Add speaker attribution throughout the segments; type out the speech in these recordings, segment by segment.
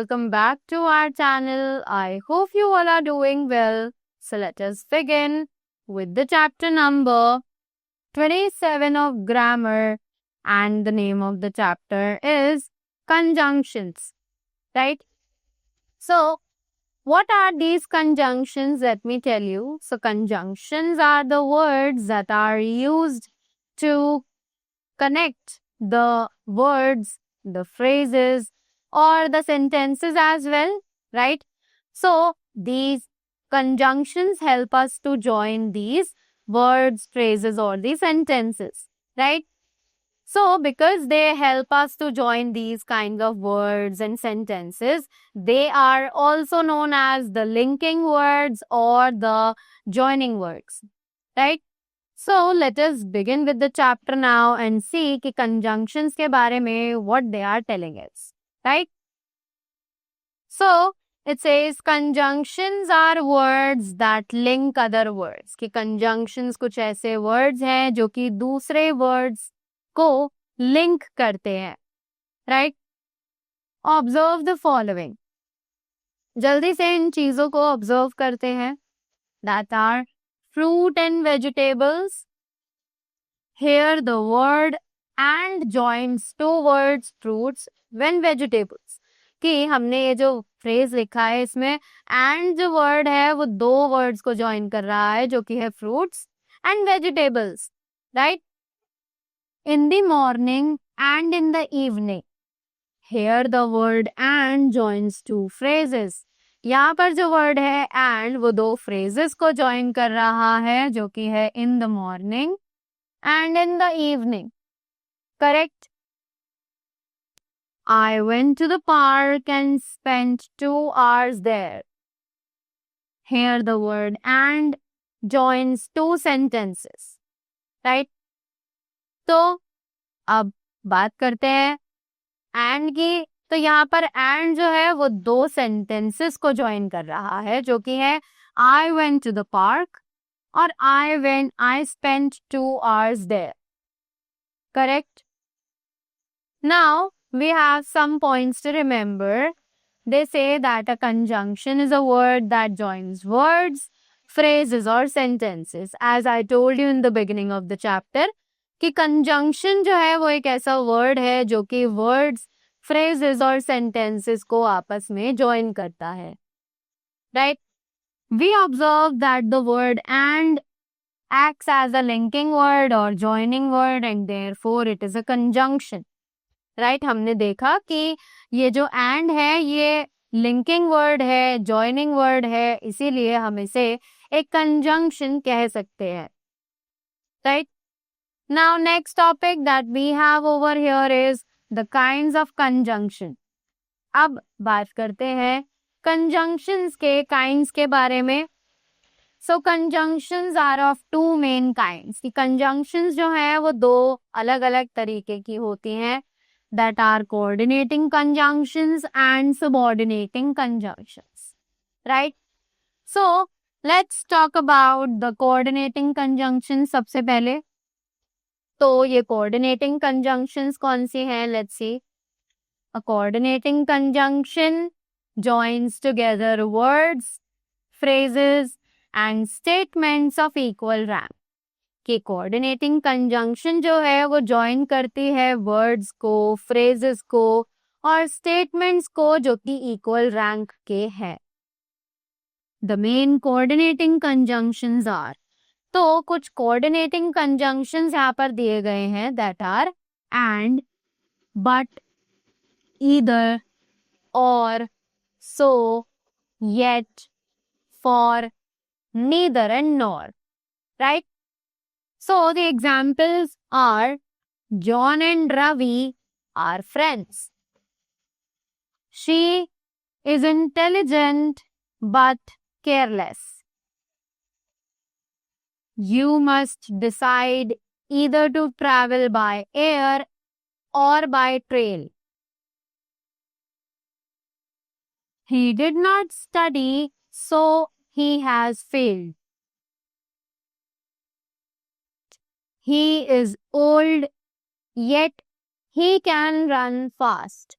Speaker 1: welcome back to our channel. I hope you all are doing well. So let us begin with the chapter number 27 of grammar, and the name of the chapter is conjunctions, right? So what are these conjunctions? Let me tell you. So conjunctions are the words that are used to connect the words, the phrases, or the sentences as well, right? So these conjunctions help us to join these words, phrases, or the sentences, right? So because they help us to join these kinds of words and sentences, they are also known as the linking words or the joining words, right? So let us begin with the chapter now and see कि conjunctions के बारे में what they are telling us, right? So it says conjunctions are words that link other words. कि conjunctions कुछ ऐसे words हैं जो कि दूसरे words को link करते हैं, right? Observe the following. जल्दी से इन चीजों को observe करते हैं. That are fruit and vegetables. Here the word and joins two words fruits when vegetables. कि हमने ये जो phrase लिखा है इसमें and जो word है वो दो words को join कर रहा है जो कि है fruits and vegetables, right? In the morning and in the evening. Here the word and joins two phrases. यहाँ पर जो word है and वो दो phrases को join कर रहा है जो कि है in the morning and in the evening. Correct? I went to the park and spent 2 hours there. Here the word and joins two sentences. Right? तो अब बात करते हैं and की. तो यहाँ पर and जो है वो दो sentences को join कर रहा है जो कि है I went to the park और I spent 2 hours there. Correct? Now, we have some points to remember. They say that a conjunction is a word that joins words, phrases or sentences. As I told you in the beginning of the chapter, कि conjunction जो है वो एक ऐसा word है जो कि words, phrases और sentences को आपस में join करता है. Right? We observe that the word and acts as a linking word or joining word and therefore it is a conjunction. Right हमने देखा कि ये जो एंड है ये लिंकिंग वर्ड है, जॉइनिंग वर्ड है, इसीलिए हम इसे एक कंजंक्शन कह सकते हैं. Right now next topic that we have over here is the kinds of conjunction. अब बात करते हैं कंजंक्शंस के काइंड्स के बारे में. So conjunctions are of two main kinds. Conjunctions जो है वो दो अलग अलग तरीके की होती हैं. That are coordinating conjunctions and subordinating conjunctions, right? So let's talk about the coordinating conjunctions. सबसे पहले तो ये coordinating conjunctions कौन सी हैं? Let's see. A coordinating conjunction joins together words, phrases and statements of equal rank. कि coordinating conjunction जो है वो ज्वाइन करती है वर्ड्स को, फ्रेजेस को और स्टेटमेंट्स को जो कि इक्वल रैंक के हैं. The main coordinating conjunctions are. तो कुछ कोऑर्डिनेटिंग कंजंक्शंस यहाँ पर दिए गए हैं that are and, but, either, or, so, yet, for, neither and nor. Right? So the examples are John and Ravi are friends. She is intelligent but careless. You must decide either to travel by air or by trail. He did not study, so he has failed. He is old, yet he can run fast.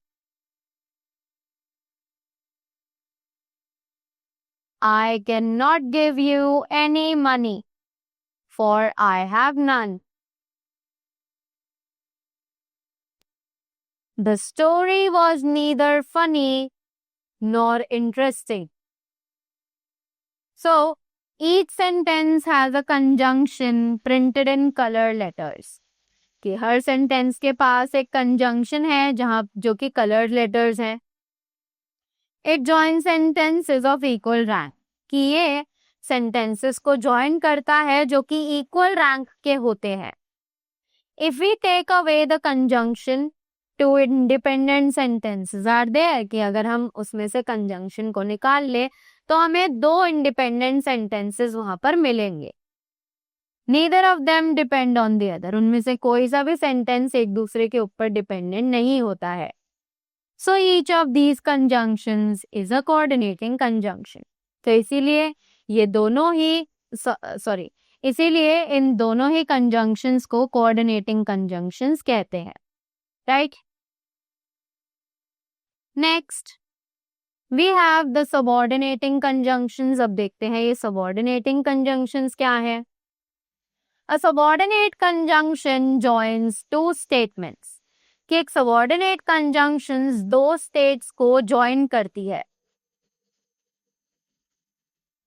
Speaker 1: I cannot give you any money, for I have none. The story was neither funny nor interesting. So, each sentence has a conjunction printed in color letters. कि हर sentence के पास एक conjunction है जहां जो कि coloured letters हैं. It join sentences of equal rank, कि ये सेंटेंसेस को ज्वाइन करता है जो कि इक्वल रैंक के होते हैं. If we take away the conjunction, two independent sentences are there, कि अगर हम उसमें से कंजंक्शन को निकाल ले तो हमें 2 इंडिपेंडेंट सेंटेंसेस वहां पर मिलेंगे. Neither of them depend on the other, उनमें से कोई सा भी सेंटेंस एक दूसरे के ऊपर डिपेंडेंट नहीं होता है. So each of these conjunctions is a coordinating conjunction. तो इसीलिए इन दोनों ही कंजंक्शंस को कोऑर्डिनेटिंग कंजंक्शंस कहते हैं. Right. Next we have the subordinating conjunctions. अब देखते हैं ये सबऑर्डिनेटिंग कंजंक्शंस क्या है. A subordinate conjunction joins two statements. कि एक subordinate conjunctions 2 states को join करती है.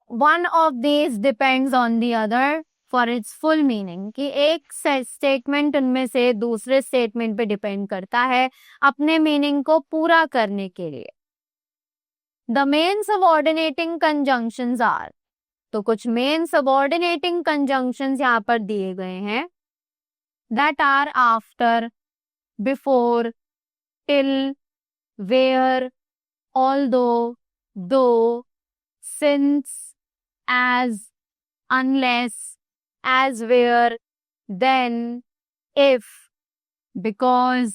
Speaker 1: One of these depends on the other for its full meaning. कि एक statement उनमें से दूसरे statement पे depend करता है अपने meaning को पूरा करने के लिए. The main subordinating conjunctions are, तो कुछ मेन सबऑर्डिनेटिंग कंजंक्शंस यहाँ पर दिए गए हैं. That are after, before, till, where, although, though, since, as, unless, as where, then, if, because,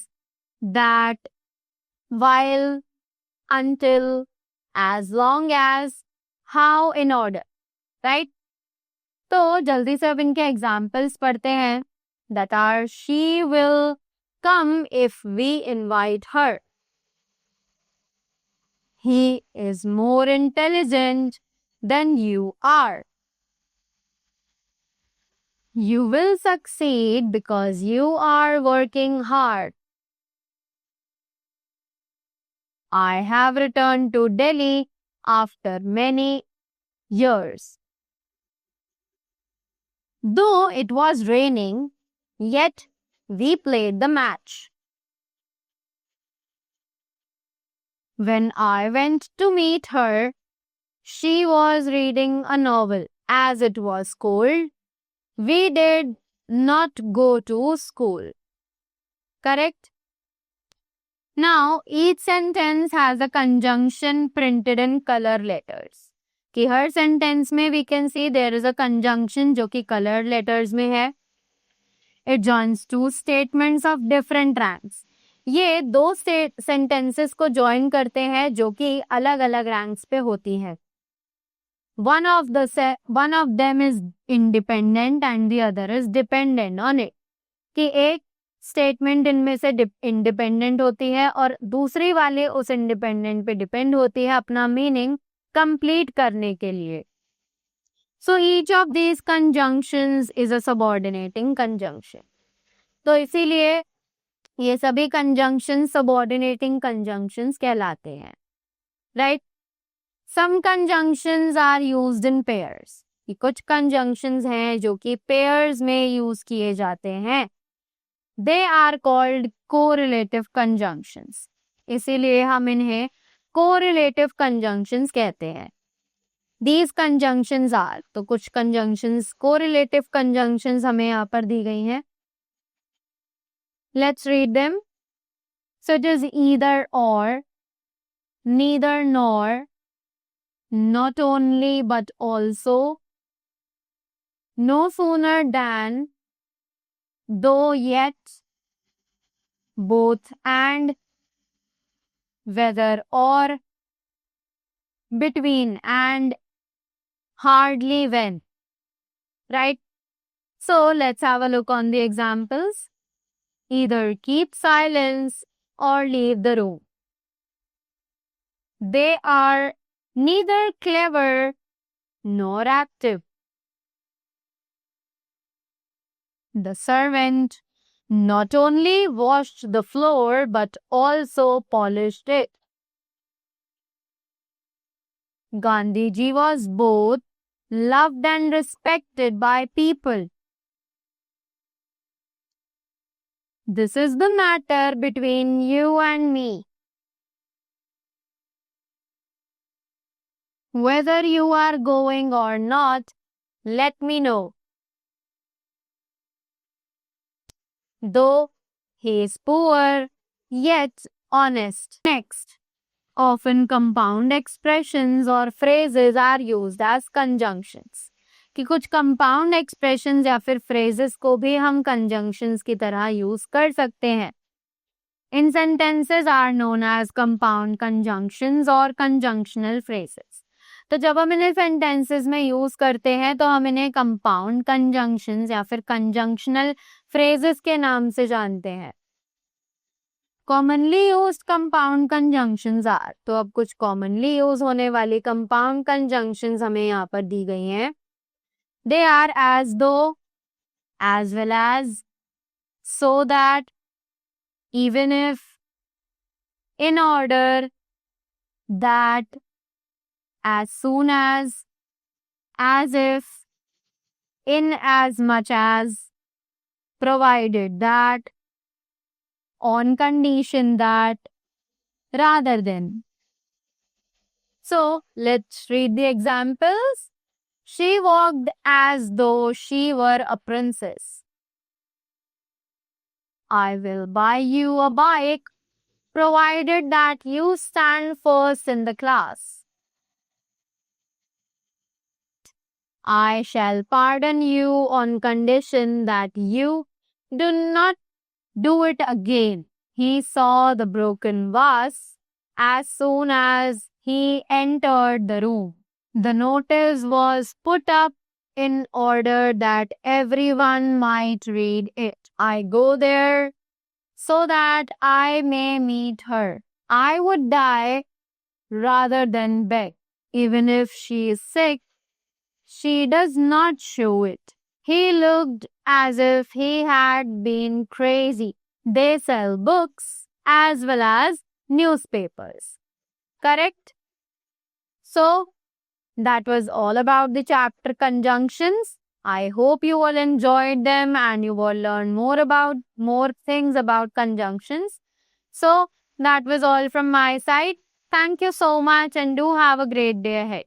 Speaker 1: that, while, until, as long as, how, in order. Right. तो जल्दी से अब इनके एग्जाम्पल्स पढ़ते हैं. That are she will come if we invite her. He is more intelligent than you are. You will succeed because you are working hard. I have returned to Delhi after many years. Though it was raining, yet we played the match. When I went to meet her, she was reading a novel. As it was cold, we did not go to school. Correct? Now, each sentence has a conjunction printed in color letters. कि हर sentence में we can see there is a conjunction जो कि coloured letters में है. It joins 2 statements of different ranks. ये 2 sentences को join करते हैं जो कि अलग अलग रैंक्स पे होती हैं. one of them is independent and the other is dependent on it. कि एक स्टेटमेंट इनमें से इंडिपेंडेंट होती है और दूसरी वाले उस इंडिपेंडेंट पे डिपेंड होती है अपना मीनिंग कंप्लीट करने के लिए. So each of these conjunctions is a subordinating conjunction. तो इसीलिए ये सभी कंजंक्शन सबऑर्डिनेटिंग कंजंक्शंस कहलाते हैं. Right. Some conjunctions are used in pairs. कुछ कंजंक्शंस हैं जो कि पेयर्स में यूज किए जाते हैं. They are called correlative conjunctions. इसीलिए हम इन्हें कोरिलेटिव कंजंक्शंस कहते हैं. दीज कंजंक्शंस आर, तो कुछ कंजंक्शंस कोरिलेटिव कंजंक्शंस हमें यहाँ पर दी गई हैं. Let's read them. So it is either or, neither nor, not only but also, no sooner than, though yet, both and, whether or, between and, hardly when. Right? So let's have a look on the examples. Either keep silence or leave the room. They are neither clever nor active. The servant not only washed the floor but also polished it. Gandhiji was both loved and respected by people. This is the matter between you and me. Whether you are going or not, let me know. Though he is poor, yet honest. Next, often compound expressions or phrases are used as conjunctions. कि कुछ compound expressions या फिर phrases को भी हम conjunctions की तरह use कर सकते हैं. In sentences are known as compound conjunctions or conjunctional phrases. तो जब हम इन्हें sentences में use करते हैं तो हम इन्हें compound conjunctions या फिर conjunctional phrases के नाम से जानते हैं. Commonly used compound conjunctions are, तो अब कुछ commonly use होने वाली compound conjunctions हमें यहाँ पर दी गई हैं. They are as though, as well as, so that, even if, in order, that, as soon as if, in as much as, provided that, on condition that, rather than. So, let's read the examples. She walked as though she were a princess. I will buy you a bike, provided that you stand first in the class. I shall pardon you on condition that you do not do it again. He saw the broken vase as soon as he entered the room. The notice was put up in order that everyone might read it. I go there so that I may meet her. I would die rather than beg. Even if she is sick, she does not show it. He looked as if he had been crazy. They sell books as well as newspapers. Correct? So, that was all about the chapter conjunctions. I hope you all enjoyed them and you all learned more things about conjunctions. So, that was all from my side. Thank you so much and do have a great day ahead.